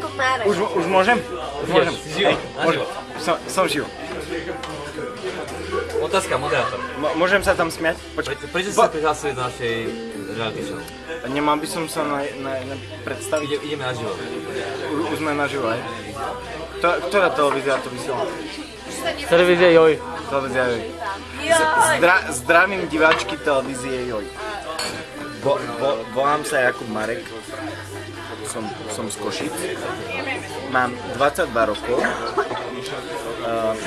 Jakub Márek. Už môžem? Už môžem. Živo, naživo. Som živo. Otázka, moderátor. Môžem sa tam smiať? Počkaj. Prečo ste sa prihlásili do našej reality show? Nemal by som sa predstaviť? Ideme na živo. Už sme naživo, aj? Ktorá televízia to vysiela? Televízia Joj. Televízia Joj. Zdravím diváčky televízie Joj. Volám sa Jakub Marek. Som z Košic. Mám 22 rokov.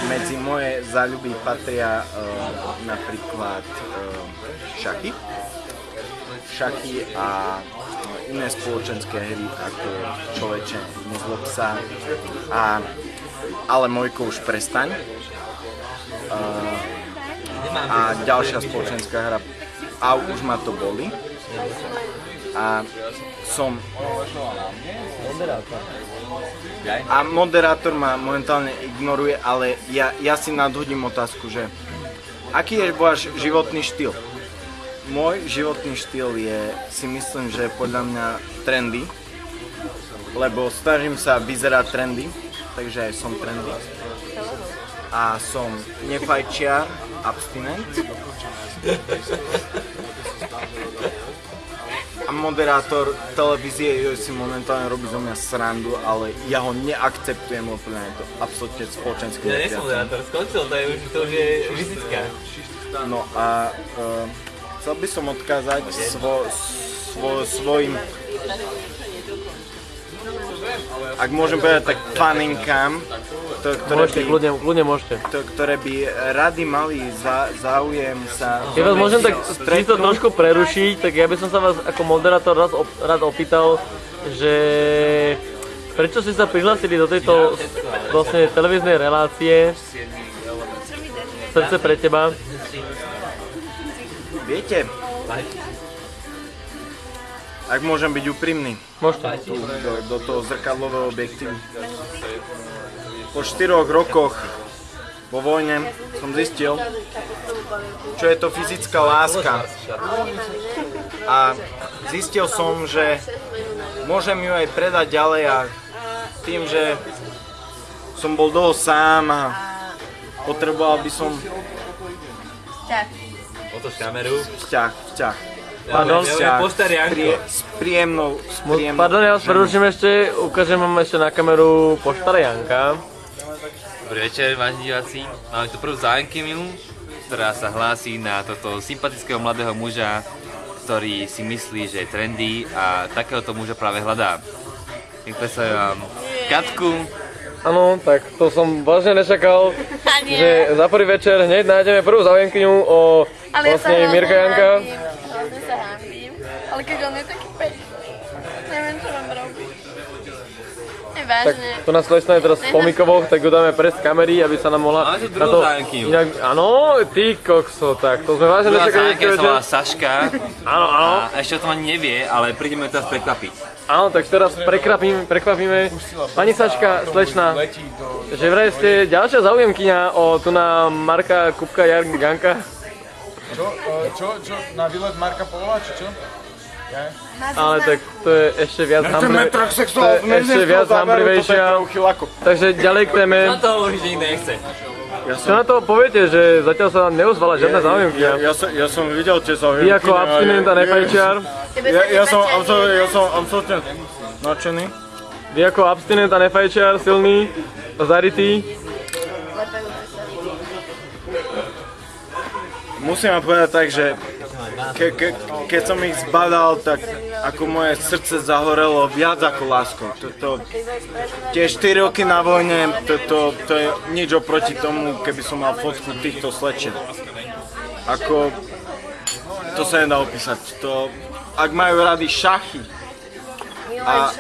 Medzi moje záľuby patria napríklad šachy a iné spoločenské hry ako Človeče, nezlob sa ale Mojko už prestaň. A ďalšia spoločenská hra A už ma to boli. A som moderátor ma momentálne ignoruje, ale ja si nadhodím otázku, že aký je váš životný štýl? Môj životný štýl je, si myslím, že podľa mňa trendy, lebo snažím sa vyzerať trendy, takže aj som trendy. A som nefajčiar, abstinent. A moderátor televízie si momentálne robí zo mňa srandu, ale ja ho neakceptujem úplne, je to absolútne spoločenské. Ja nie som moderátor, skončil, to už je vizitka. No a chcel by som odkázať svojim, ak môžem povedať, tak faninkám, Kľudne môžete. ktoré by rady mali záujem sa... Keď vás môžem tak to trošku prerušiť, tak ja by som sa vás ako moderátor rád opýtal, že prečo ste sa prihlásili do tejto vlastne televíznej relácie Srdce pre teba? Viete, ak môžem byť úprimný, Môžete. do toho zrkadlového objektívu. Po 4 rokoch po vojne som zistil, čo je to fyzická láska. A zistil som, že môžem ju aj predať ďalej a tým, že som bol dlho sám a potreboval by som Otoč kameru. vzťah. Pardon, S príjemnou... Pardon, ja vás preruším ešte, ukážem vám ešte na kameru poštara Janka. Dobrý večer, vážení diváci. Máme tu prvú zájemkyňu, ktorá sa hlási na toto sympatického mladého muža, ktorý si myslí, že je trendy a takéhoto muža práve hľadá. Predstavujem vám Katku. Áno, tak to som vážne nečakal, že za prvý večer hneď nájdeme prvú záujemkyňu o vlastne Mirka Janka. Hrozne sa hanbím, ale keď on je taký pekný, neviem čo mám robiť. Tak to nás slečna je teraz v pomikovoch, tak ju dáme pres kamery, aby sa nám mohla... Máme tu druhú zájemkyňu. Áno, ty kokso, tak to sme vážne Druhá nečakali. zájemkyňa sa volá Saška. Áno. A ešte o tom ani nevie, ale prídeme ju teraz prekvapiť. Áno, tak teraz prekvapíme. Pani Saška, slečna, že vraj ste ďalšia záujemkyňa o tu na Marka Kupka Janka. Čo? Na výlet Marka Pavla, či čo? Ale tak to je ešte viac hambrivejšia. Takže ďalej k téme. Na to hovorí, že nikto nechce. Čo na to poviete, že zatiaľ sa neozvala žiadna záujemkyňa? Ja som videl tie záujemky. Vy ako abstinent a nefajčiar? Ja som absolútne nadšený. Vy ako abstinent a nefajčiar, silný, zarytý? Musím vám povedať tak, že keď som ich zbadal, tak ako moje srdce zahorelo viac ako láskou. Tie 4 roky na vojne, to je nič oproti tomu, keby som mal fotku týchto slečien. Ako, to sa nedá opísať. Ak majú rady šachy a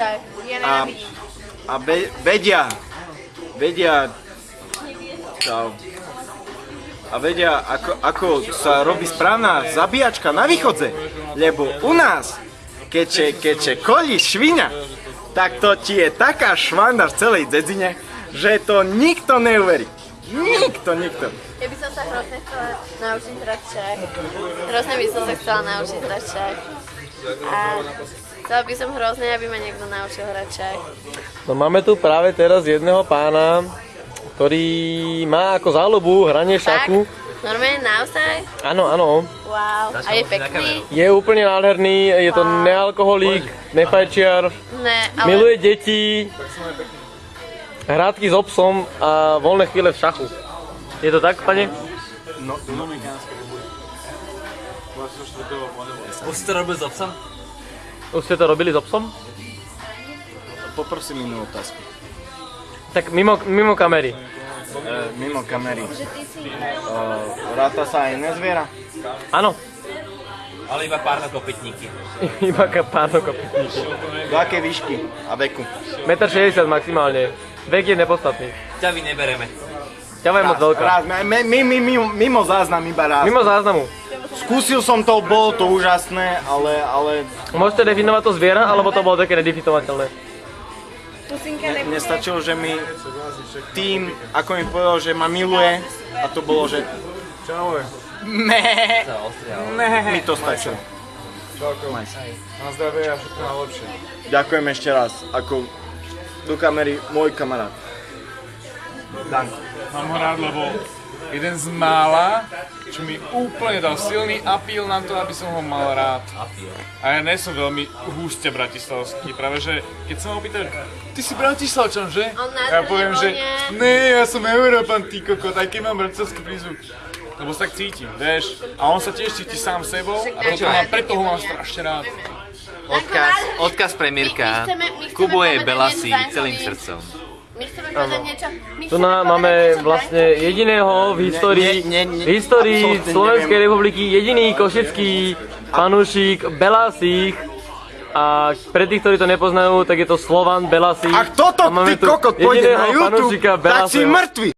vedia, ako sa robí správna zabíjačka na východze, lebo u nás, keďže kolí šviňa, tak to ti je taká švanda v celej dedzine, že to nikto neuverí. Nikto. Ja by som sa hrozne chcela naučiť hrať šach. Hrozne by som sa chcela naučiť hrať šach. A Chcela by som hrozne, aby ma niekto naučil hrať šach. No máme tu práve teraz jedného pána, ktorý má ako záľubu hranie šachu. Normálne naozaj? Áno, áno. Wow. A je pekný? Je úplne nádherný, je to nealkoholík, nefajčiar, Ne, ale... miluje deti, hrádky s obsom a voľné chvíle v šachu. Je to tak, pane? No, Už ste robil s obsom? Už ste to robili s obsom? poprosím inú otázku. Tak mimo kamery. Mimo kamery. Ráta sa aj iné zviera? Áno, Ale iba pár na kopytníky. iba párno kopytníky. Do akej výšky a veku? 1,60 m maximálne. Vek je nepodstatný. Ťa vy nebereme. Ťava je moc veľká. Raz, mimo záznam iba raz. Mimo záznamu. Skúsil som to, bolo to úžasné, ale Môžete definovať to zviera, alebo to bolo také nedefinovateľné? mne stačilo, že mi tým, ako mi povedal, že ma miluje, a to bolo, že mi to stačilo. Na zdravie a všetko najlepšie. Ďakujem ešte raz, ako do kamery môj kamarát. Danko. Mám ho rád, lebo jeden z mála, čo mi úplne dal silný apíl na to, aby som ho mal rád. A ja nie som veľmi húste bratislavský, práve že keď sa ma opýtajú, ty si Bratislavčan, že? On Ja poviem, že nádherný nie, ja som Európan, ty kokot, aj keď mám bratislavský prízvuk. Lebo sa tak cítim, vieš? A on sa tiež cíti sám sebou a preto ho mám strašne rád. Odkaz pre Mirka. Kubo je Belasí celým srdcom. My chceme povedať niečo. Tu máme vlastne jediného v histórii Slovenskej republiky, jediný košický fanúšik Belasích. A pre tých, ktorí to nepoznajú, tak je to Slovan Belasí. Ak toto ty kokot pôjde na YouTube, tak si mŕtvy!